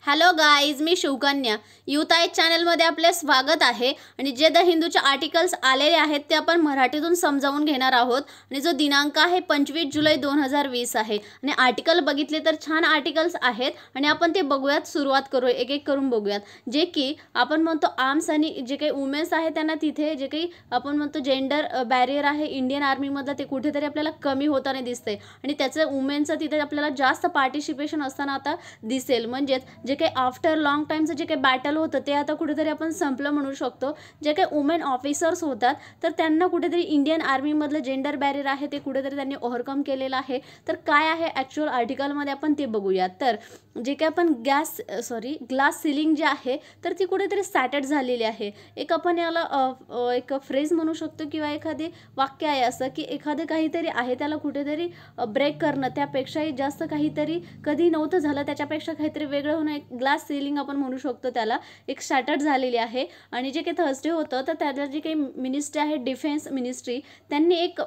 Hello guys, me Shivkanya youth I चॅनलमध्ये आपले स्वागत आहे। आणि जे द हिंदूचे आर्टिकल्स आलेले आहेत ते आपण मराठीतून समजावून घेणार आहोत। आणि जो दिनांक आहे 25 जुलै 2020 आहे। आणि आर्टिकल बघितले तर छान आर्टिकल्स आहेत आणि आपण ते बघूयात, सुरुवात करू, एक एक करून बघूयात। जे की आपण म्हणतो आर्म्स आणि जे काही वुमेन्स आहे त्यांना तिथे जे काही आपण म्हणतो जेंडर बॅरियर आहे इंडियन आर्मीमधलं ते कुठेतरी आपल्याला कमी होताना दिसते आणि त्याचं वुमेनचं तिथे आपल्याला जास्त पार्टिसिपेशन असताना आता दिसेल। म्हणजेच जे काही आफ्टर लॉंग टाइमचं जे काही बॅटल होतं ते आता कुठेतरी आपण संपलं म्हणू शकतो। जे काही वुमेन ऑफिसर्स होतात तर त्यांना कुठेतरी इंडियन आर्मीमधलं जेंडर बॅरियर आहे ते कुठेतरी त्यांनी ओव्हरकम केलेलं आहे। तर काय आहे ॲक्च्युअल आर्टिकलमध्ये आपण ते बघूयात। तर जे काही आपण ग्लास सिलिंग जे आहे तर ती कुठेतरी सॅटर्ड झालेली आहे। एक आपण याला एक फ्रेज म्हणू शकतो किंवा एखादे वाक्य आहे असं की एखादं काहीतरी आहे त्याला कुठेतरी ब्रेक करणं, त्यापेक्षाही जास्त काहीतरी कधी नव्हतं झालं त्याच्यापेक्षा काहीतरी वेगळं होणं, एक ग्लास सिलिंग आपण म्हणू शकतो, त्याला एक सॅटर्ड झालेली आहे। आणि जे काही थर्सडे होतं तर त्याला जे काही मिनिस्ट्री आहे डिफेन्स मिनिस्ट्री त्यांनी एक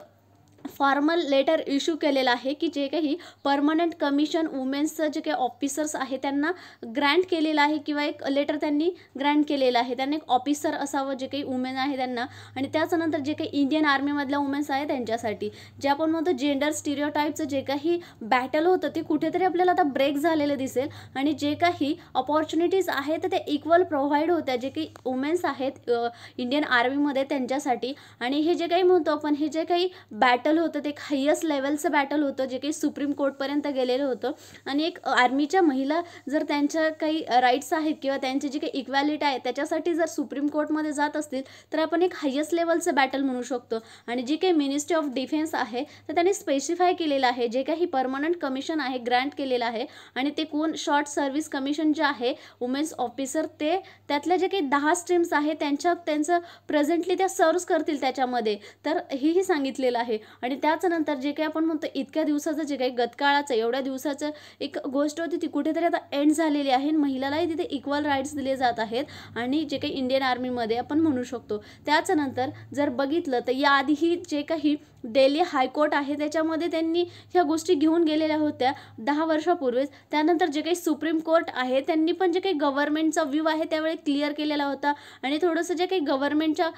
फॉर्मल लेटर इश्यू केलेला आहे की जे काही परमनंट कमिशन वुमेन्सचं जे काही ऑफिसर्स आहे त्यांना ग्रँट केलेलं आहे किंवा एक लेटर त्यांनी ग्रँट केलेलं आहे। त्यांनी एक ऑफिसर असावं जे काही वुमेन आहे त्यांना, आणि त्याच्यानंतर जे काही इंडियन आर्मीमधल्या वुमेन्स आहे त्यांच्यासाठी जे आपण म्हणतो जेंडर स्टिरियोटाईपचं जे काही बॅटल होतं ते कुठेतरी आपल्याला आता ब्रेक झालेलं दिसेल आणि जे काही अपॉर्च्युनिटीज आहेत ते इक्वल प्रोव्हाइड होत्या जे काही वुमेन्स आहेत इंडियन आर्मीमध्ये त्यांच्यासाठी। आणि हे जे काही म्हणतो आपण हे जे काही बॅटल होतं ते एक हायेस्ट लेवलचं बॅटल होतं जे काही सुप्रीम कोर्टपर्यंत गेलेलं होतं। आणि एक आर्मीच्या महिला जर त्यांच्या काही राईट्स आहेत किंवा त्यांची जी काही इक्वॅलिटी आहे त्याच्यासाठी जर सुप्रीम कोर्टमध्ये जात असतील तर आपण एक हायेस्ट लेवलचं बॅटल म्हणू शकतो। आणि जी काही मिनिस्ट्री ऑफ डिफेन्स आहे तर त्यांनी स्पेसिफाय केलेलं आहे जे काही परमनंट कमिशन आहे ग्रँट केलेलं आहे आणि ते कोण शॉर्ट सर्व्हिस कमिशन जे आहे वुमेन्स ऑफिसर ते त्यातल्या जे काही 10 स्ट्रीम्स आहे त्यांचं प्रेझेंटली त्या सर्व्ह करतील त्याच्यामध्ये, तर हेही सांगितलेलं आहे। आणि त्याच्यानंतर जे काही आपण म्हणतो इतक्या दिवसाचं जे काही गतकाळाचं एवढ्या दिवसाचं एक गोष्ट होती ती कुठेतरी आता एंड झालेली आहे। महिलालाही तिथे इक्वल राईट्स दिले जात आहेत आणि जे काही इंडियन आर्मीमध्ये आपण म्हणू शकतो। त्याच्यानंतर जर बघितलं तर याआधीही जे काही दिल्ली हायकोर्ट आहे त्याच्यामध्ये त्यांनी ह्या गोष्टी घेऊन गेलेल्या होत्या 10 वर्षापूर्वीच। त्यानंतर जे काही सुप्रीम कोर्ट आहे त्यांनी पण जे काही गव्हर्नमेंटचा व्ह्यू आहे त्यावेळी क्लिअर केलेला होता आणि थोडंसं जे काही गव्हर्नमेंटच्या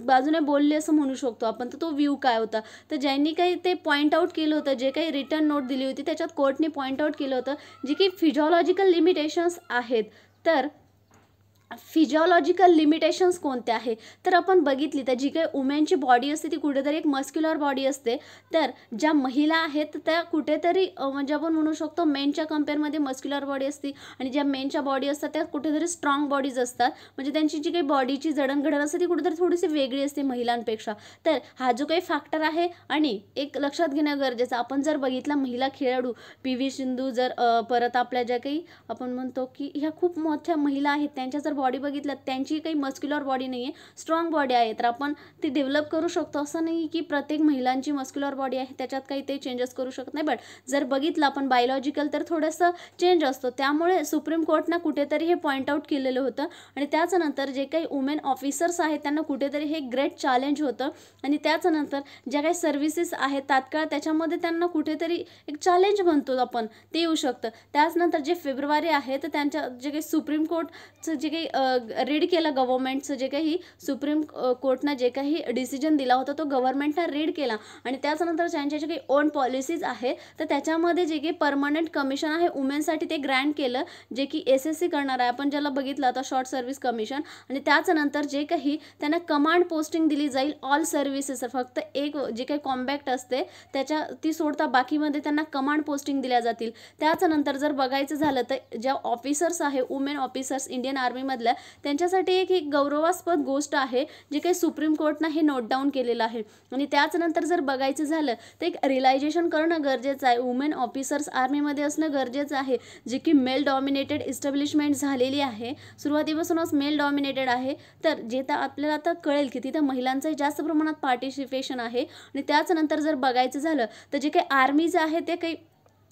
बाजूने बोलले असं म्हणू शकतो आपण, तर तो व्ह्यू काय होता तर ज्यांनी काही ते पॉईंट आउट केलं होतं, जे काही रिटर्न नोट दिली होती त्याच्यात कोर्टने पॉईंट आउट केलं होतं जे की फिजिओलॉजिकल लिमिटेशन्स आहेत। तर फिजिओलॉजिकल लिमिटेशन्स कोणते आहे तर आपण बघितली तर जी काही वुमेनची बॉडी असते ती कुठेतरी एक मस्क्युलर बॉडी असते, तर ज्या महिला आहेत त्या कुठेतरी म्हणजे आपण म्हणू शकतो मेनच्या कम्पेअरमध्ये मस्क्युलर बॉडी असते आणि ज्या मेनच्या बॉडी असतात त्या कुठेतरी स्ट्रॉंग बॉडीज असतात। म्हणजे त्यांची जी काही बॉडीची जडणघडण असते ती कुठेतरी थोडीशी वेगळी असते महिलांपेक्षा। तर हा जो काही फॅक्टर आहे आणि एक लक्षात घेणं गरजेचं, आपण जर बघितला महिला खेळाडू PV सिंधू जर परत आपल्या ज्या काही आपण म्हणतो की ह्या खूप मोठ्या महिला आहेत त्यांच्या जर बॉडी बघितलं त्यांची काही मस्क्युलर बॉडी नाही आहे, स्ट्रॉंग बॉडी आहे, तर आपण ती डेव्हलप करू शकतो। असं नाही की प्रत्येक महिलांची मस्क्युलर बॉडी आहे त्याच्यात काही ते चेंजेस करू शकत नाही, बट जर बघितलं आपण बायोलॉजिकल तर थोडंसं चेंज असतो। त्यामुळे सुप्रीम कोर्टनं कुठेतरी हे पॉईंट आउट केलेलं होतं आणि त्याच्यानंतर जे काही वुमेन ऑफिसर्स आहेत त्यांना कुठेतरी हे ग्रेट चॅलेंज होतं आणि त्याच्यानंतर ज्या काही सर्व्हिसेस आहेत तात्काळ त्याच्यामध्ये त्यांना कुठेतरी एक चॅलेंज म्हणतो आपण ते येऊ शकतं। त्याचनंतर जे फेब्रुवारी आहे तर त्यांच्या जे काही सुप्रीम कोर्टचं जे काही रीड केलं गव्हर्नमेंटचं जे काही सुप्रीम कोर्टनं जे काही डिसिजन दिला होता तो गव्हर्नमेंटनं रीड केला आणि त्याच्यानंतर त्यांच्या जे काही ओन पॉलिसीज आहे तर त्याच्यामध्ये जे काही परमनंट कमिशन आहे वुमेनसाठी ते ग्रँट केलं जे की SSC करणार आहे, आपण ज्याला बघितलं आता शॉर्ट सर्व्हिस कमिशन। आणि त्याच्यानंतर जे काही त्यांना कमांड पोस्टिंग दिली जाईल ऑल सर्व्हिसेस, फक्त एक जे काही कॉम्बॅक्ट असते त्याच्या ती सोडता बाकीमध्ये त्यांना कमांड पोस्टिंग दिल्या जातील। त्याच्यानंतर जर बघायचं झालं तर ज्या ऑफिसर्स आहे वुमेन ऑफिसर्स इंडियन आर्मीमधल्या त्यांच्यासाठी एक गौरवास्पद गोष्ट आहे जे काही सुप्रीम कोर्टनं हे नोट डाऊन केलेलं आहे। आणि त्याच्यानंतर जर बघायचं झालं तर एक रिअलायझेशन करणं गरजेचं आहे, वुमेन ऑफिसर्स आर्मीमध्ये असणं गरजेचं आहे जे की मेल डॉमिनेटेड इस्टॅब्लिशमेंट झालेली आहे, सुरुवातीपासूनच मेल डॉमिनेटेड आहे। तर जे तर आपल्याला आता कळेल की तिथं महिलांचंही जास्त प्रमाणात पार्टिसिपेशन आहे। आणि त्याच्यानंतर जर बघायचं झालं तर जे काही आर्मीज आहे ते काही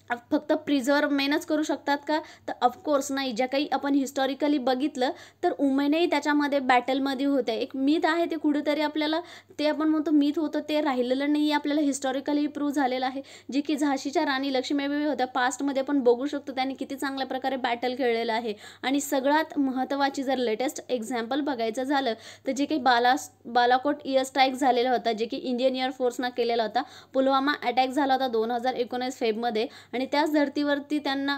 फक्त प्रिझर्वमेनच करू शकतात का, तर ऑफकोर्स नाही. ज्या काही आपण हिस्टॉरिकली बघितलं तर वुमेनही त्याच्यामध्ये बॅटलमध्ये होत्या. एक मिथ आहे ते कुठेतरी आपल्याला, ते आपण म्हणतो मिथ होतं ते राहिलेलं नाही, आपल्याला हिस्टॉरिकली प्रूव्ह झालेलं आहे. जी की झाशीच्या राणी लक्ष्मीबाई होत्या, पास्टमध्ये आपण बघू शकतो त्यांनी किती चांगल्या प्रकारे बॅटल खेळलेलं आहे. आणि सगळ्यात महत्त्वाची जर लेटेस्ट एक्झाम्पल बघायचं झालं तर जे काही बालाकोट एअर स्ट्राईक झालेला होता, जे की इंडियन एअरफोर्सनं केलेला होता. पुलवामा अटॅक झाला होता 2019 फेबमध्ये, आणि त्याच धर्तीवरती त्यांना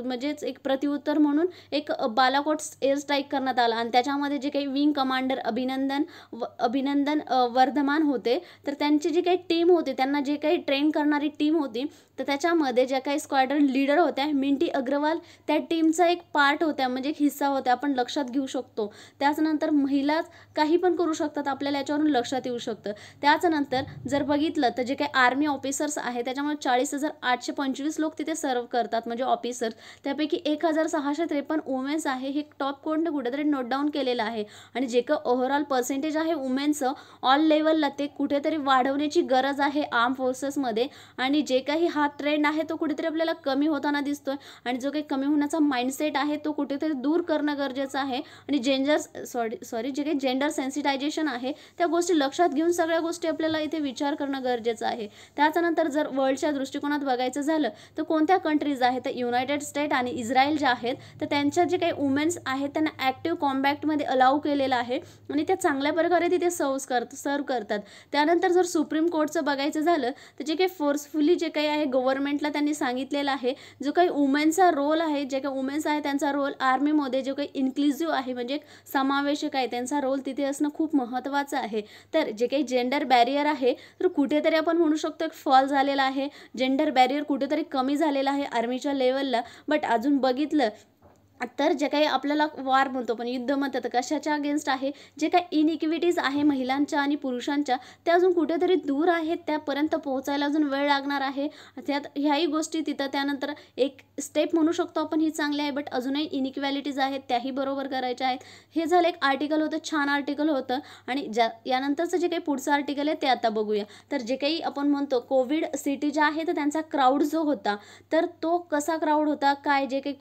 म्हणजेच एक प्रत्युत्तर म्हणून एक बालाकोट एअर स्ट्राईक करण्यात आला. आणि त्याच्यामध्ये जे काही विंग कमांडर अभिनंदन वर्धमान होते, तर त्यांची जी काही टीम होती, त्यांना जे काही ट्रेन करणारी टीम होती, तर त्याच्यामध्ये ज्या काही स्क्वॉड्रन लीडर होत्या मिंटी अग्रवाल त्या टीमचा एक पार्ट होत्या, म्हणजे एक हिस्सा होत्या, आपण लक्षात घेऊ शकतो. त्याचनंतर महिला काही पण करू शकतात, आपल्याला याच्यावरून लक्षात येऊ शकतं. त्याचनंतर जर बघितलं तर जे काही आर्मी ऑफिसर्स आहे त्याच्यामुळे 40,825 लोक तिथे सर्व करतात, म्हणजे ऑफिसर्स. त्यापैकी 1,653 वुमेन्स आहे. हे टॉप कोडने कुठेतरी नोट डाऊन केलेलं आहे. आणि जे काही ओव्हरऑल पर्सेंटेज आहे वुमेन्सचं ऑल लेवलला, ते कुठेतरी वाढवण्याची गरज आहे आर्म फोर्सेसमध्ये. आणि जे काही हा ट्रेंड आहे तो कुठेतरी आपल्याला कमी होताना दिसतोय, आणि जो काही कमी होण्याचा माइंडसेट आहे तो कुठेतरी दूर करणं गरजेचं आहे. आणि जे काही जेंडर सेन्सिटायझेशन आहे त्या गोष्टी लक्षात घेऊन सगळ्या गोष्टी आपल्याला इथे विचार करणं गरजेचं आहे. त्याच्यानंतर जर वर्ल्डच्या दृष्टिकोनात बघायचं झालं तर कोणत्या कंट्रीज आहेत, तर युनायटेड स्टेट आणि इस्रायल ज्या आहेत, तर त्यांच्या जे काही वुमेन्स आहेत त्यांना ॲक्टिव्ह कॉम्बॅक्टमध्ये अलाउ केलेलं आहे, आणि त्या चांगल्या प्रकारे तिथे सर्व करतात. त्यानंतर जर सुप्रीम कोर्टचं बघायचं झालं तर जे काही फोर्सफुली जे काही आहे गव्हर्नमेंटला त्यांनी सांगितलेलं आहे, जो काही वुमेन्सचा रोल आहे, जे काही वुमेन्स आहे त्यांचा रोल आर्मीमध्ये जो काही इन्क्लुझिव्ह आहे, म्हणजे समावेशक आहे, त्यांचा रोल तिथे असणं खूप महत्त्वाचं आहे. तर जे काही जेंडर बॅरियर आहे तर कुठेतरी आपण म्हणू शकतो एक फॉल झालेला आहे. जेंडर बॅरियर कुठेतरी कमी झालेला आहे आर्मीच्या लेवलला. बट अजून बघितलं तर जे काही आपल्याला वार म्हणतो पण युद्ध म्हणतात, कशाच्या अगेन्स्ट आहे, जे काही इनइक्विटीज आहे महिलांच्या आणि पुरुषांच्या, त्या अजून कुठेतरी दूर आहेत, त्यापर्यंत पोहोचायला अजून वेळ लागणार आहे. त्यात ह्याही गोष्टी तिथं त्यानंतर एक स्टेप म्हणू शकतो आपण ही चांगली आहे, बट अजूनही इनइक्वॅलिटीज आहेत त्याही बरोबर करायच्या आहेत. हे झालं एक आर्टिकल होतं, छान आर्टिकल होतं. आणि यानंतरचं जे काही पुढचं आर्टिकल आहे ते आता बघूया. तर जे काही आपण म्हणतो कोविड सिटी ज्या तर त्यांचा क्राऊड जो होता, तर तो कसा क्राऊड होता, काय जे काही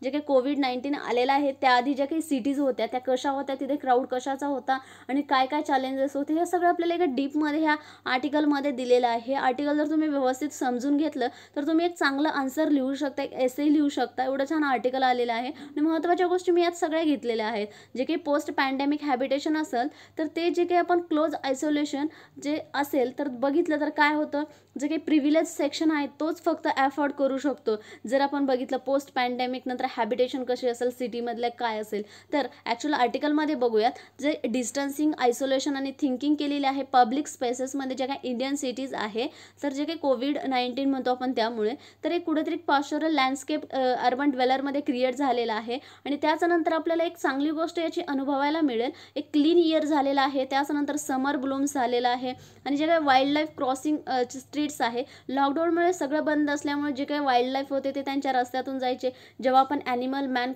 जे काही कोविड-19 आलेला आहे त्याआधी ज्या काही सिटीज होत्या त्या कशा होत्या, तिथे क्राऊड कशाचा होता आणि काय काय चॅलेंजेस होते, हे सगळं आपल्याला एका डीपमध्ये ह्या आर्टिकलमध्ये दिलेलं आहे. हे आर्टिकल जर तुम्ही व्यवस्थित समजून घेतलं तर तुम्ही एक चांगलं आन्सर लिहू शकता, एक एसे लिहू शकता. एवढं छान आर्टिकल आलेलं आहे. आणि महत्त्वाच्या गोष्टी मी यात सगळ्या घेतलेल्या आहेत. जे काही पोस्ट पॅन्डेमिक हॅबिटेशन असेल तर ते जे काही आपण क्लोज आयसोलेशन जे असेल तर बघितलं तर काय होतं, जे काही प्रिव्हिलेज सेक्शन आहे तोच फक्त अफोर्ड करू शकतो. जर आपण बघितलं पोस्ट पॅन्डेमिक नंतर हॅबिटेशन कशी असेल, सिटीमधलं काय असेल, तर ॲक्च्युअल आर्टिकलमध्ये बघूयात. जे डिस्टन्सिंग आयसोलेशन आणि थिंकिंग केलेली आहे पब्लिक स्पेसेसमध्ये ज्या काही इंडियन सिटीज आहे, तर जे काही कोविड-19 म्हणतो आपण त्यामुळे, तर एक कुठेतरी पॉश्चरल लँडस्केप अर्बन ड्वेलरमध्ये क्रिएट झालेला आहे. आणि त्याच्यानंतर आपल्याला एक चांगली गोष्ट याची अनुभवायला मिळेल, एक क्लीन इयर झालेला आहे. त्याच्यानंतर समर ब्लूम्स झालेला आहे. आणि जे काही वाईल्ड लाईफ क्रॉसिंग स्ट्रीट्स आहे, लॉकडाऊनमुळे सगळं बंद असल्यामुळे जे काही वाईल्ड लाईफ होते ते त्यांच्या रस्त्यातून जायचे. जेव्हा आपण ॲनिमल मॅन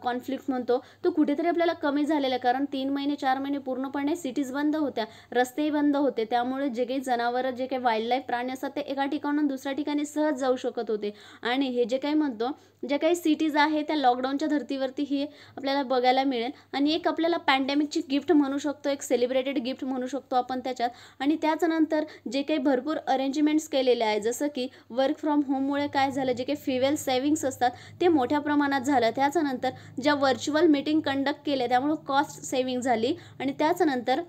कॉन्फ्लिक्ट म्हणतो तो कुठेतरी आपल्याला कमी झालेला आहे, कारण 3 महिने 4 महिने पूर्णपणे सिटीज बंद होत्या, रस्तेही बंद होते. त्यामुळे जे काही जनावरं, जे काही वाईल्ड लाईफ प्राणी असतात ते एका ठिकाणाहून दुसऱ्या ठिकाणी सहज जाऊ शकत होते. आणि हे जे काही म्हणतो, ज्या काही सिटीज आहे त्या लॉकडाऊनच्या धर्तीवरती ही आपल्याला बघायला मिळेल. आणि एक आपल्याला पॅन्डेमिकची गिफ्ट म्हणू शकतो, एक सेलिब्रेटेड गिफ्ट म्हणू शकतो आपण त्याच्यात. आणि त्याच्यानंतर जे काही भरपूर अरेंजमेंट्स केलेले आहे, जसं की वर्क फ्रॉम होममुळे काय झालं, जे काही फ्युएल सेव्हिंग्स असतात ते मोठ्या प्रमाणात झालं. त्याच्यानंतर ज्या व्हर्च्युअल मीटिंग कंडक्ट केल्या त्यामुळे कॉस्ट सेव्हिंग झाली. आणि त्याच्यानंतर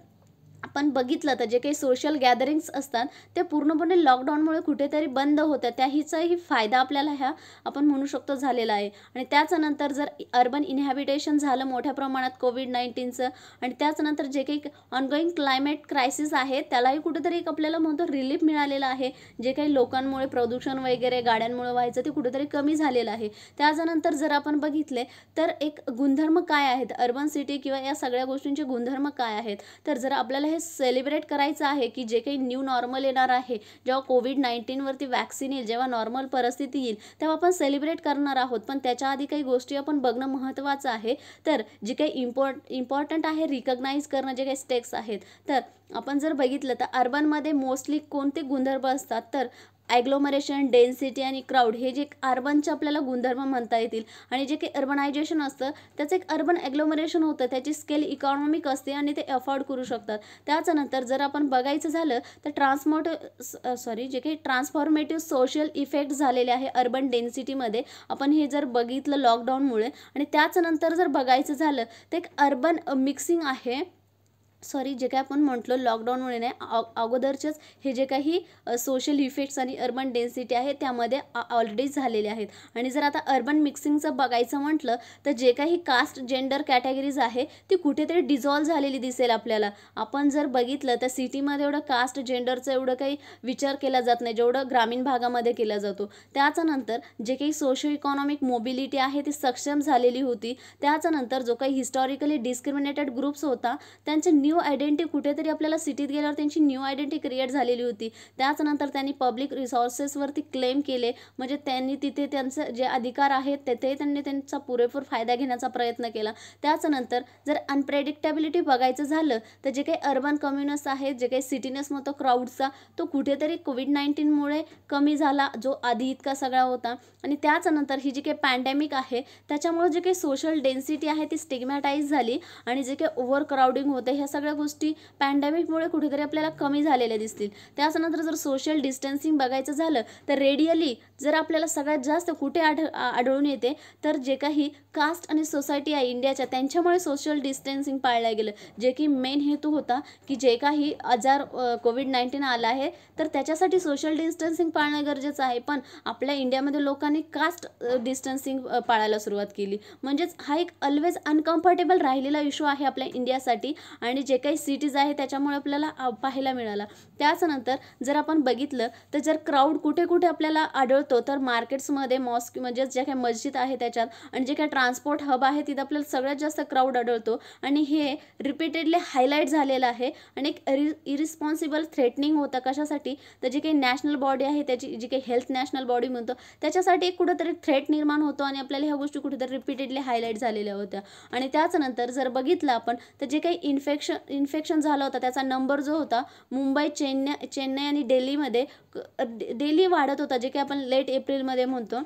आपण बघितलं तर जे काही सोशल गॅदरिंग्स असतात ते पूर्णपणे लॉकडाऊनमुळे कुठेतरी बंद होत्या, त्याहीचाही फायदा आपल्याला ह्या आपण म्हणू शकतो झालेला आहे. आणि त्याच्यानंतर जर अर्बन इनहॅबिटेशन झालं मोठ्या प्रमाणात कोविड-19चं, आणि त्याच्यानंतर जे काही ऑनगोईंग क्लायमेट क्रायसिस आहे त्यालाही कुठेतरी एक आपल्याला म्हणतो रिलीफ मिळालेला आहे. जे काही लोकांमुळे प्रदूषण वगैरे गाड्यांमुळे व्हायचं ते कुठेतरी कमी झालेलं आहे. त्याच्यानंतर जर आपण बघितले तर एक गुणधर्म काय आहेत अर्बन सिटी किंवा या सगळ्या गोष्टींचे गुणधर्म काय आहेत, तर जर आपल्याला हे सेलिब्रेट करायचं आहे की जे काही न्यू नॉर्मल येणार आहे, जेव्हा कोविड-19 वरती वॅक्सिन येईल, जेव्हा नॉर्मल परिस्थिती येईल तेव्हा आपण सेलिब्रेट करणार आहोत. पण त्याच्या आधी काही गोष्टी आपण बघणं महत्त्वाचं आहे. तर जे काही इम्पॉर्टंट आहे रिकग्नाइज करणं, जे काही स्टेप्स आहेत, तर आपण जर बघितलं तर अर्बनमध्ये मोस्टली कोणते गुणधर्म असतात, तर ॲग्लोमरेशन, डेन्सिटी आणि क्राऊड हे जे अर्बनचे आपल्याला गुणधर्म म्हणता येतील. आणि जे काही अर्बनायझेशन असतं त्याचं एक अर्बन ॲग्लोमरेशन होतं, त्याची स्केल इकॉनॉमिक असते आणि ते अफोर्ड करू शकतात. त्याच्यानंतर जर आपण बघायचं झालं तर जे काही ट्रान्सफॉर्मेटिव्ह सोशल इफेक्ट झालेले आहे अर्बन डेन्सिटीमध्ये, आपण हे जर बघितलं लॉकडाऊनमुळे. आणि त्याच्यानंतर जर बघायचं झालं तर एक अर्बन मिक्सिंग आहे. जे काय आपण म्हटलं लॉकडाऊनमुळे नाही, अगोदरचेच हे जे काही सोशल इफेक्ट्स आणि अर्बन डेन्सिटी आहे त्यामध्ये ऑलरेडी झालेले आहेत. आणि जर आता अर्बन मिक्सिंगचं बघायचं म्हटलं तर जे काही कास्ट जेंडर कॅटेगरीज आहे ती कुठेतरी डिझॉल्व झालेली दिसेल आपल्याला. आपण जर बघितलं तर सिटीमध्ये एवढं कास्ट जेंडरचं एवढं काही विचार केला जात नाही जेवढं ग्रामीण भागामध्ये केला जातो. त्याच्यानंतर जे काही सोशो इकॉनॉमिक मोबिलिटी आहे ती सक्षम झालेली होती. त्याच्यानंतर जो काही हिस्टॉरिकली डिस्क्रिमिनेटेड ग्रुप्स होता त्यांचे न्यू आयडेंटिटी कुठेतरी आपल्याला सिटीत गेल्यावर त्यांची न्यू आयडेंटिटी क्रिएट झालेली होती. त्याच्यानंतर त्यांनी पब्लिक रिसोर्सेसवरती क्लेम केले, म्हणजे त्यांनी तिथे त्यांचे जे अधिकार आहेत तिथे त्यांनी त्यांचा पुरेपूर फायदा घेण्याचा प्रयत्न केला. त्याच्यानंतर जर अनप्रेडिक्टेबिलिटी बघायचं झालं तर जे काही अर्बन कम्युनिस्ट आहेत, जे काही सिटीनेस म्हणतो क्राऊडचा, तो कुठेतरी कोविड-19मुळे कमी झाला जो आधी इतका सगळा होता. आणि त्याच्यानंतर ही जी काही पॅन्डेमिक आहे त्याच्यामुळे जे काही सोशल डेन्सिटी आहे ती स्टिग्मॅटाईज झाली आणि जे काही ओव्हर क्राउडिंग होते ह्या सगळ्या गोष्टी पॅन्डेमिकमुळे कुठेतरी आपल्याला कमी झालेल्या दिसतील. त्याच्यानंतर जर सोशल डिस्टन्सिंग बघायचं झालं तर रेडियली जर आपल्याला सगळ्यात जास्त कुठे आढळून येते तर जे काही कास्ट आणि सोसायटी आहे इंडियाच्या त्यांच्यामुळे सोशल डिस्टन्सिंग पाळलं गेलं, जे की मेन हेतू होता की जे काही आजार कोविड-19 आला आहे तर त्याच्यासाठी सोशल डिस्टन्सिंग पाळणं गरजेचं आहे. पण आपल्या इंडियामध्ये लोकांनी कास्ट डिस्टन्सिंग पाळायला सुरुवात केली. म्हणजेच हा एक ऑलवेज अनकम्फर्टेबल राहिलेला इश्यू आहे आपल्या इंडियासाठी आणि जे काही सिटीज आहे त्याच्यामुळे आपल्याला पाहायला मिळाला. त्याच्यानंतर जर आपण बघितलं तर जर क्राऊड कुठे कुठे आपल्याला आढळतो तर मार्केट्समध्ये, मॉस्क म्हणजे जे काही मस्जिद आहे त्याच्यात, आणि जे काही ट्रान्सपोर्ट हब आहे तिथं आपल्याला सगळ्यात जास्त क्राऊड आढळतो. आणि हे रिपीटेडली हायलाईट झालेलं आहे आणि एक इरिस्पॉन्सिबल थ्रेटनिंग होतं. कशासाठी तर जे काही नॅशनल बॉडी आहे त्याची जी काही हेल्थ नॅशनल बॉडी म्हणतो त्याच्यासाठी एक कुठेतरी थ्रेट निर्माण होतो आणि आपल्याला ह्या गोष्टी कुठेतरी रिपीटेडली हायलाईट झालेल्या होत्या. आणि त्याच्यानंतर जर बघितलं आपण तर जे काही इन्फेक्शन झालं होतं त्याचा नंबर जो होता मुंबई, चेन्नई आणि दिल्लीमध्ये डेली वाढत होता, जे काही आपण लेट एप्रिलमध्ये म्हणतो.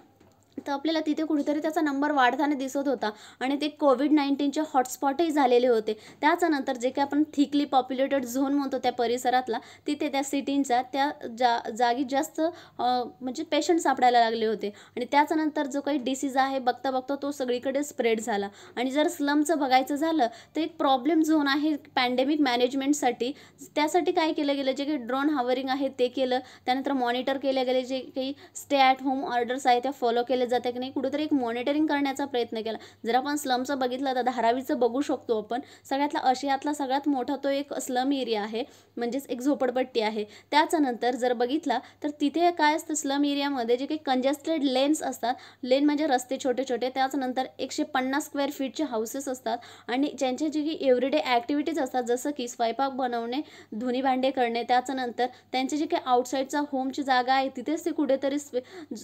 तर आपल्याला तिथे कुठेतरी त्याचा नंबर वाढताना दिसत होता आणि ते कोविड-19चे हॉटस्पॉटही झालेले होते. त्याच्यानंतर जे काही आपण थिकली पॉप्युलेटेड झोन म्हणतो त्या परिसरातला तिथे त्या सिटींचा त्या जागी जास्त म्हणजे पेशंट सापडायला लागले होते. आणि त्याच्यानंतर जो काही डिसीज आहे बघता बघता तो सगळीकडे स्प्रेड झाला. आणि जर स्लमचं बघायचं झालं तर एक प्रॉब्लेम झोन आहे पॅन्डेमिक मॅनेजमेंटसाठी. त्यासाठी काय केलं गेलं, जे काही ड्रोन हावरिंग आहे ते केलं. त्यानंतर मॉनिटर केले गेले, जे काही स्टे ॲट होम ऑर्डर्स आहे त्या फॉलो केले जाते की नाही कुठेतरी एक मॉनिटरिंग करण्याचा प्रयत्न केला. जर आपण स्लमचं बघितलं तर धारावीचं बघू शकतो आपण. सगळ्यातला आशियातला सगळ्यात मोठा तो एक स्लम एरिया आहे, म्हणजेच एक झोपडपट्टी आहे. त्याच्यानंतर जर बघितला तर तिथे काय असतं स्लम एरियामध्ये जे काही कंजेस्टेड लेन्स असतात, लेन म्हणजे रस्ते छोटे छोटे, त्याच्यानंतर 150 स्क्वेअर फीटचे हाऊसेस असतात आणि ज्यांच्या जे काही एव्हरीडे ॲक्टिव्हिटीज असतात जसं की स्वयंपाक बनवणे, धुणी भांडे करणे, त्याच्यानंतर त्यांचे जे काही आउटसाईडचा होमची जागा आहे तिथेच ते कुठेतरी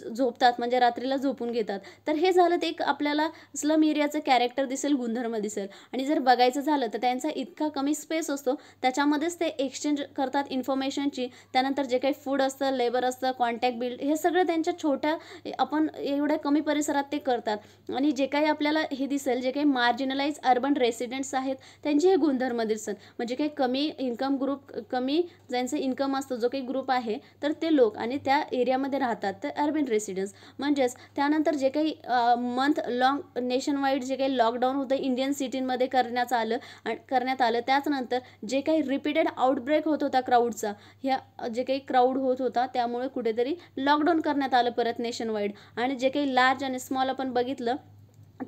झोपतात, म्हणजे रात्रीला झोपून घेतात. तर हे झालं ते एक आपल्याला स्लम एरियाचं कॅरेक्टर दिसेल, गुणधर्म दिसेल. आणि जर बघायचं झालं तर त्यांचा इतका कमी स्पेस असतो त्याच्यामध्येच ते एक्सचेंज करतात इन्फॉर्मेशनची. त्यानंतर जे काही फूड असतं, लेबर असतं, कॉन्टॅक्ट बिल्ड, हे सगळं त्यांच्या छोट्या आपण एवढ्या कमी परिसरात ते करतात. आणि जे काही आपल्याला हे दिसेल, जे काही मार्जिनलाइज अर्बन रेसिडेंट्स आहेत त्यांचे हे गुणधर्म दिसेल, म्हणजे काही कमी इन्कम ग्रुप, कमी ज्यांचं इन्कम असतो जो काही ग्रुप आहे तर ते लोक आणि त्या एरियामध्ये राहतात तर अर्बन रेसिडेंट्स. म्हणजेच त्यानंतर जे काही मंथ लॉंग नेशन वाईड जे काही लॉकडाऊन होतं इंडियन सिटींमध्ये करण्यात आलं. त्याच्यानंतर जे काही रिपीटेड आउटब्रेक होत होता क्राऊडचा, ह्या जे काही क्राऊड होत होता त्यामुळे कुठेतरी लॉकडाऊन करण्यात आलं परत नेशन वाईड. आणि जे काही लार्ज आणि स्मॉल आपण बघितलं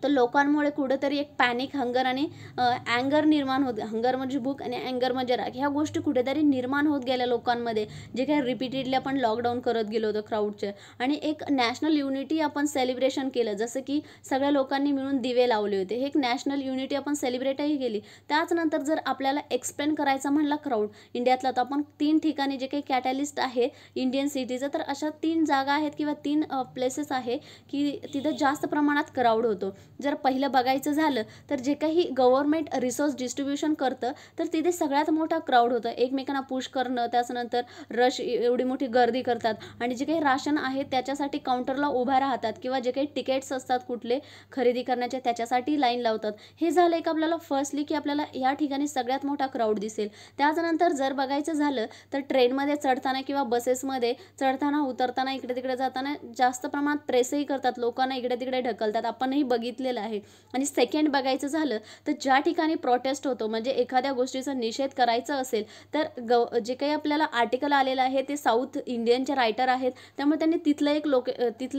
तर लोकांमुळे कुठेतरी एक पॅनिक, हंगर आणि अँगर निर्माण होते. हंगर म्हणजे भूक आणि अँगर म्हणजे राग, ह्या गोष्टी कुठेतरी निर्माण होत गेल्या लोकांमध्ये, जे काही रिपीटेडली आपण लॉकडाऊन करत गेलो होतो क्राऊडचे. आणि एक नॅशनल युनिटी आपण सेलिब्रेशन केलं, जसं की सगळ्या लोकांनी मिळून दिवे लावले होते, हे एक नॅशनल युनिटी आपण सेलिब्रेटही केली. त्याच्यानंतर जर आपल्याला एक्सप्लेन करायचा म्हणला क्राऊड इंडियातला तर आपण 3 ठिकाणी जे काही कॅटॅलिस्ट आहे इंडियन सिटीचं, तर अशा 3 जागा आहेत किंवा 3 प्लेसेस आहे की तिथं जास्त प्रमाणात क्राऊड होतो. जर पहिलं बघायचं झालं तर जे काही गव्हर्नमेंट रिसोर्स डिस्ट्रीब्युशन करतं तर तिथे सगळ्यात मोठा क्राऊड होतं, एकमेकांना पुश करणं, त्याच्यानंतर रश एवढी मोठी गर्दी करतात आणि जे काही राशन आहे त्याच्यासाठी काउंटरला उभा राहतात किंवा जे काही तिकीट्स असतात कुठले खरेदी करण्याचे त्याच्यासाठी लाईन लावतात. हे झालं एक आपल्याला फर्स्टली की आपल्याला या ठिकाणी सगळ्यात मोठा क्राऊड दिसेल. त्याच्यानंतर जर बघायचं झालं तर ट्रेनमध्ये चढताना किंवा बसेसमध्ये चढताना उतरताना इकडे तिकडे जाताना जास्त प्रमाणात प्रेसही करतात, लोकांना इकडे तिकडे ढकलतात, आपणही बघितलेलं आहे. आणि सेकंड बघायचं झालं तर ज्या ठिकाणी प्रोटेस्ट होतो म्हणजे एखाद्या गोष्टीचा निषेध करायचा असेल तर जे काही आपल्याला आर्टिकल आलेलं आहे ते साऊथ इंडियनचे रायटर आहेत, त्यामुळे त्यांनी तिथलं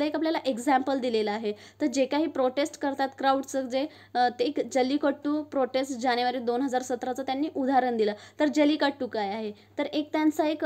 एक आपल्याला एक्झाम्पल दिलेलं आहे. तर जे काही प्रोटेस्ट करतात क्राऊडचं ते एक जल्लीकट्टू प्रोटेस्ट जानेवारी 2017चं त्यांनी उदाहरण दिलं. तर जल्लीकट्टू काय आहे तर एक त्यांचा एक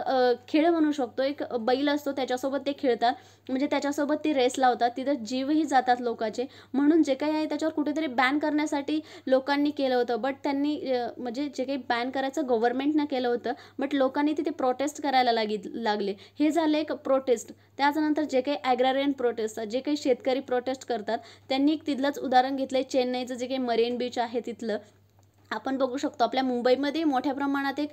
खेळ म्हणू शकतो, एक बैल असतो त्याच्यासोबत ते खेळतात, म्हणजे त्याच्यासोबत ते रेस लावतात, तिथं जीवही जातात लोकांचे. म्हणून जे काही आहे त्याच्यावर कुठेतरी बॅन करण्यासाठी लोकांनी केलं होतं, बट त्यांनी म्हणजे जे काही बॅन करायचं गव्हर्नमेंटनं केलं होतं, बट लोकांनी तिथे प्रोटेस्ट करायला लागले. हे झालं एक प्रोटेस्ट. त्याच्यानंतर जे काही ॲग्रारियन प्रोटेस्ट, जे काही शेतकरी प्रोटेस्ट करतात त्यांनी एक तिथलंच उदाहरण घेतलंय, चेन्नईचं जे काही मरीन बीच आहे तिथलं आपण बघू शकतो. आपल्या मुंबईमध्ये मोठ्या प्रमाणात एक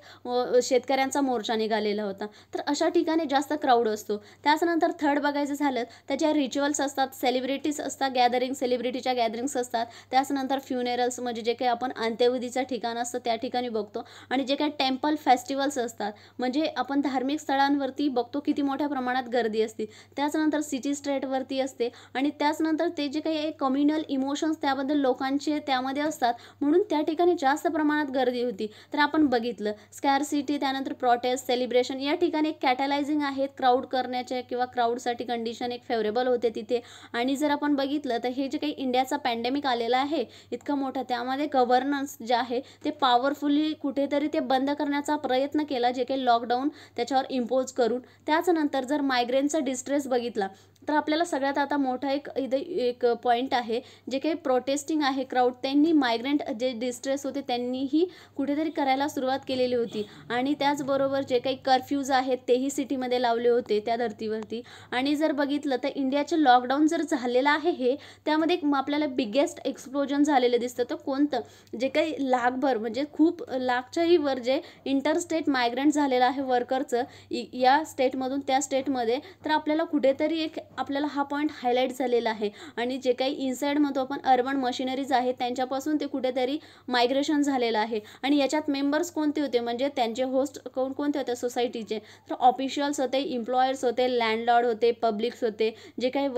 शेतकऱ्यांचा मोर्चा निघालेला होता. तर अशा ठिकाणी जास्त क्राऊड असतो. त्याच्यानंतर थर्ड बघायचं झालं तर ज्या रिच्युअल्स असतात, सेलिब्रिटीज असतात, सेलिब्रिटीच्या गॅदरिंग्स असतात. त्याच्यानंतर फ्युनेरल्स म्हणजे जे काही आपण अंत्यविधीचं ठिकाण असतं त्या ठिकाणी बघतो. आणि जे काही टेम्पल फेस्टिवल्स असतात म्हणजे आपण धार्मिक स्थळांवरती बघतो किती मोठ्या प्रमाणात गर्दी असते. त्याच्यानंतर सिटी स्ट्रीटवरती असते आणि त्याच्यानंतर ते जे काही कम्युनल इमोशन्स त्याबद्दल लोकांचे त्यामध्ये असतात, म्हणून त्या ठिकाणी जास्त प्रमाणात गर्दी होती. तर आपण बघितलं स्कॅरसिटी, त्यानंतर प्रोटेस्ट, सेलिब्रेशन या ठिकाणी एक कॅटलायझिंग आहेत क्राऊड करण्याचे किंवा क्राऊडसाठी कंडिशन एक फेवरेबल होते तिथे. आणि जर आपण बघितलं तर हे जे काही इंडियाचा पॅन्डेमिक आलेला आहे इतका मोठा, त्यामध्ये गव्हर्नन्स जे आहे ते पॉवरफुली कुठेतरी ते बंद करण्याचा प्रयत्न केला, जे काही लॉकडाऊन त्याच्यावर इम्पोज करून. त्याच्यानंतर जर मायग्रेनचा डिस्ट्रेस बघितला तर आपल्याला सगळ्यात आता मोठा एक पॉईंट आहे, जे काही प्रोटेस्टिंग आहे क्राऊड त्यांनी मायग्रेंट जे डिस्ट्रेस होते त्यांनीही कुठेतरी करायला सुरुवात केलेली होती. आणि त्याचबरोबर जे काही कर्फ्यूज आहेत तेही सिटीमध्ये लावले होते त्या धर्तीवरती. आणि जर बघितलं तर इंडियाचे लॉकडाऊन जर झालेलं आहे हे त्यामध्ये एक आपल्याला बिगेस्ट एक्सप्लोजन झालेलं दिसतं. तर कोणतं जे काही लाखभर म्हणजे खूप लाखच्याही वर जे इंटरस्टेट मायग्रेंट झालेलं आहे वर्करचं या स्टेटमधून त्या स्टेटमध्ये, तर आपल्याला कुठेतरी एक आपल्याला हा पॉईंट हायलाईट झालेला आहे. आणि जे काही इनसाईड म्हणतो आपण अर्बन मशिनरीज आहेत त्यांच्यापासून ते कुठेतरी मायग्रेशन झालेलं आहे. आणि याच्यात मेंबर्स कोणते होते म्हणजे त्यांचे होस्ट कोणते होते सोसायटीचे, तर ऑफिशियल्स होते, एम्प्लॉयर्स होते, लँडलॉर्ड होते, पब्लिक्स होते, जे काही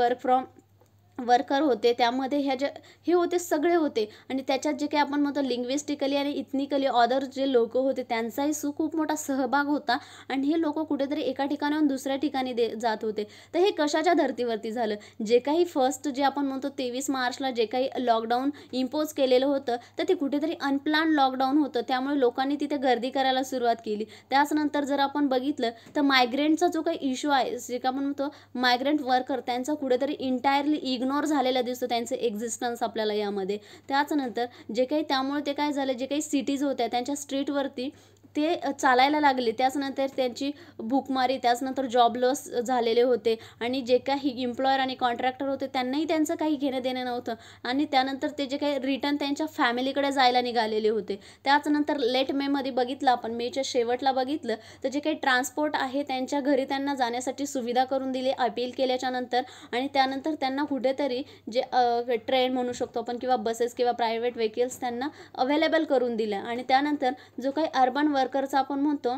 वर्कर होते, त्यामध्ये हे होते सगळे होते. आणि त्याच्यात जे काही आपण म्हणतो लिंग्विस्टिकली आणि इथनिकली अदर जे लोक होते त्यांचाही खूप मोठा सहभाग होता. आणि हे लोक कुठेतरी एका ठिकाणाहून दुसऱ्या ठिकाणी जात होते. तर हे कशाच्या धर्तीवरती झालं, जे काही फर्स्ट जे आपण म्हणतो 23 मार्चला जे काही लॉकडाऊन इम्पोज केलेलं होतं तर ते कुठेतरी अनप्लॅन लॉकडाऊन होतं, त्यामुळे लोकांनी तिथे गर्दी करायला सुरुवात केली. त्याच्यानंतर जर आपण बघितलं तर मायग्रेंटचा जो काही इश्यू आहे, जे का आपण म्हणतो मायग्रेंट वर्कर त्यांचा कुठेतरी इंटायरली इग्नोर झालेला दिसतो त्यांचं एक्झिस्टन्स आपल्याला यामध्ये. त्याच्यानंतर जे काही त्यामुळे ते काय झालं, जे काही सिटीज होत्या त्यांच्या स्ट्रीटवरती ते चालायला लागले. त्याच्यानंतर त्यांची भूकमारी, त्याच्यानंतर जॉब लॉस झालेले होते. आणि जे काही एम्प्लॉयर आणि कॉन्ट्रॅक्टर होते त्यांनाही त्यांचं काही घेणं देणं नव्हतं. आणि त्यानंतर ते जे काही रिटर्न त्यांच्या फॅमिलीकडे जायला निघालेले होते. त्याच्यानंतर लेट मेमध्ये बघितलं आपण, मेच्या शेवटला बघितलं तर जे काही ट्रान्सपोर्ट आहे त्यांच्या घरी त्यांना जाण्यासाठी सुविधा करून दिली अपील केल्याच्या नंतर. आणि त्यानंतर त्यांना कुठेतरी जे ट्रेन म्हणू शकतो आपण किंवा बसेस किंवा प्रायव्हेट व्हेकल्स त्यांना अवेलेबल करून दिल्या. आणि त्यानंतर जो काही अर्बन वर्करचा आपण म्हणतो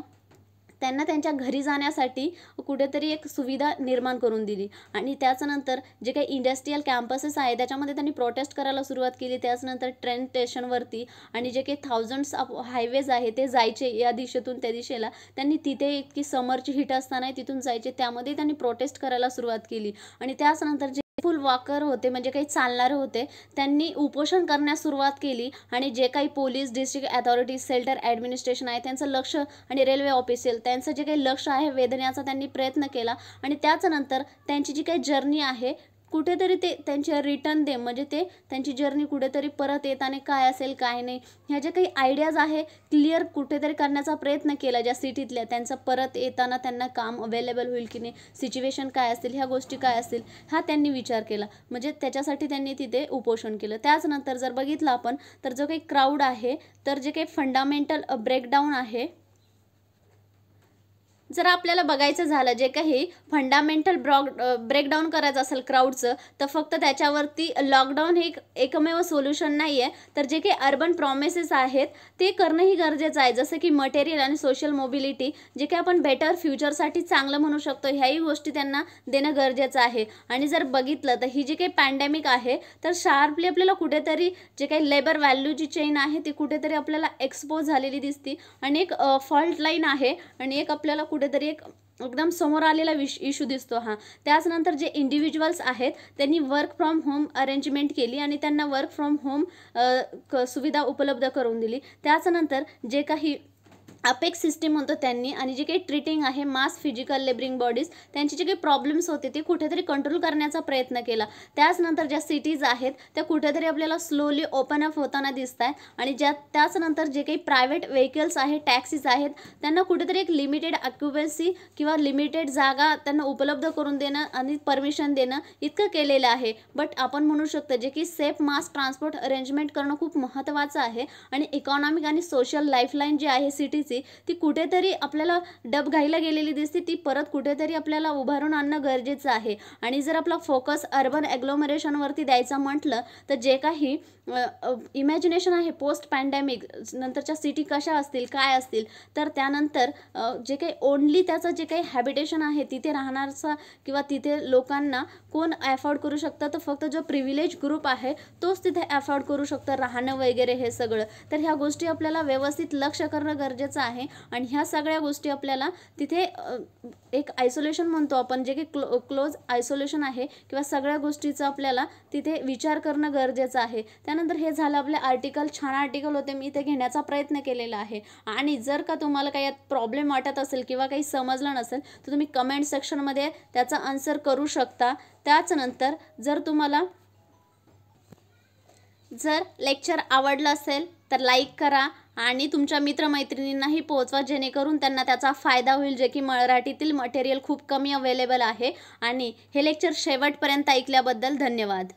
त्यांना त्यांच्या घरी जाण्यासाठी कुठेतरी एक सुविधा निर्माण करून दिली. आणि त्याच्यानंतर जे काही इंडस्ट्रियल कॅम्पसेस आहे त्याच्यामध्ये त्यांनी प्रोटेस्ट करायला सुरुवात केली. त्याच्यानंतर ट्रेन स्टेशनवरती आणि जे काही थाउजंड्स ऑफ हायवेज आहे ते जायचे या दिशेतून त्या दिशेला, त्यांनी तिथे इतकी समरची हिट असताना तिथून जायचे, त्यामध्ये त्यांनी प्रोटेस्ट करायला सुरुवात केली. आणि त्याच्यानंतर जे फुल वॉकर होते म्हणजे काही चालणारे होते त्यांनी उपोषण करण्यास सुरुवात केली. आणि जे काही police, district authority, shelter administration आहे त्यांचं लक्ष आणि रेल्वे ऑफिशियल त्यांचं जे काही लक्ष आहे वेधण्याचा त्यांनी प्रयत्न केला. आणि त्याच्यानंतर त्यांची जी काही जर्नी आहे कुठेतरी ते त्यांचे रिटर्न दे, म्हणजे ते त्यांची जर्नी कुठेतरी परत येताना काय असेल काय नाही ह्या ज्या काही आयडियाज आहे क्लिअर कुठेतरी करण्याचा प्रयत्न केला. ज्या सिटीतल्या त्यांचं परत येताना त्यांना काम अवेलेबल होईल की नाही, सिच्युएशन काय असतील, ह्या गोष्टी काय असतील हा त्यांनी विचार केला. म्हणजे त्याच्यासाठी त्यांनी तिथे उपोषण केलं. त्याचनंतर जर बघितलं आपण तर जो काही क्राऊड आहे, तर जे काही फंडामेंटल ब्रेकडाऊन आहे, जर आपल्याला बघायचं झालं जे काही फंडामेंटल ब्रेकडाऊन करायचं असेल क्राऊडचं, तर फक्त त्याच्यावरती लॉकडाऊन हे एकमेव सोल्युशन नाही आहे. तर जे काही अर्बन प्रॉमिसेस आहेत ते करणंही गरजेचं आहे. जसं की मटेरियल आणि सोशल मोबिलिटी, जे काही आपण बेटर फ्युचरसाठी चांगलं म्हणू शकतो, ह्याही गोष्टी त्यांना देणं गरजेचं आहे. आणि जर बघितलं तर ही जी काही पॅन्डेमिक आहे, तर शार्पली आपल्याला कुठेतरी जे काही लेबर व्हॅल्यूची चेन आहे ती कुठेतरी आपल्याला एक्सपोज झालेली दिसते. आणि एक फॉल्ट लाईन आहे आणि एक आपल्याला कुठेतरी एक एकदम समोर आलेला इश्यू दिसतो हा. त्याचनंतर जे इंडिव्हिज्युअल्स आहेत त्यांनी वर्क फ्रॉम होम अरेंजमेंट केली आणि त्यांना वर्क फ्रॉम होम सुविधा उपलब्ध करून दिली. त्याचनंतर जे काही अपेक्स सिस्टीम म्हणतो त्यांनी, आणि जे काही ट्रीटिंग आहे मास फिजिकल लेबरिंग बॉडीज, त्यांचे जे काही प्रॉब्लेम्स होते ते कुठेतरी कंट्रोल करण्याचा प्रयत्न केला. त्याचनंतर ज्या सिटीज आहेत त्या कुठेतरी आपल्याला स्लोली ओपन अप होताना दिसत आहे. आणि त्याचनंतर जे काही प्रायव्हेट व्हेकल्स आहेत, टॅक्सीज आहेत, त्यांना कुठेतरी एक लिमिटेड ऑक्युपन्सी किंवा लिमिटेड जागा त्यांना उपलब्ध करून देणं आणि परमिशन देणं इतकं केलेलं आहे. बट आपण म्हणू शकतो जे की सेफ मास ट्रान्सपोर्ट अरेंजमेंट करणं खूप महत्त्वाचं आहे. आणि इकॉनॉमिक आणि सोशल लाईफलाईन जी आहे सिटीची ती कुठेतरी आपल्याला डबघाईला गेलेली दिसते, ती परत कुठेतरी आपल्याला उभारून आणणं गरजेचं आहे. आणि जर आपला फोकस अर्बन ॲग्लोमरेशनवरती द्यायचा म्हटलं तर जे काही इमॅजिनेशन आहे पोस्ट पॅन्डेमिक नंतरच्या सिटी कशा असतील काय असतील, तर त्यानंतर जे काही ओनली त्याचं जे काही हॅबिटेशन आहे तिथे राहणारचा किंवा तिथे लोकांना कोण अफोर्ड करू शकतं, तर फक्त जो प्रिव्हिलेज ग्रुप आहे तोच तिथे अफोर्ड करू शकतं राहणं वगैरे हे सगळं. तर ह्या गोष्टी आपल्याला व्यवस्थित लक्ष करणं गरजेचं आहे. आणि ह्या सगळ्या गोष्टी आपल्याला तिथे एक आयसोलेशन म्हणतो आपण, जे की क्लोज आयसोलेशन आहे किंवा सगळ्या गोष्टीचं आपल्याला तिथे विचार करणं गरजेचं आहे. त्यानंतर हे झालं आपले आर्टिकल. छान आर्टिकल होते, मी ते घेण्याचा प्रयत्न केलेला आहे. आणि जर का तुम्हाला काही यात प्रॉब्लेम वाटत असेल किंवा काही समजलं नसेल तर तुम्ही कमेंट सेक्शनमध्ये त्याचा आन्सर करू शकता. त्याचनंतर जर लेक्चर आवडलं असेल तर लाईक करा आणि तुमच्या मित्रमैत्रिणींनाही पोहोचवा, जेणेकरून त्यांना त्याचा फायदा होईल. जे की मराठीतील मटेरियल खूप कमी अवेलेबल आहे. आणि हे लेक्चर शेवटपर्यंत ऐकल्याबद्दल धन्यवाद.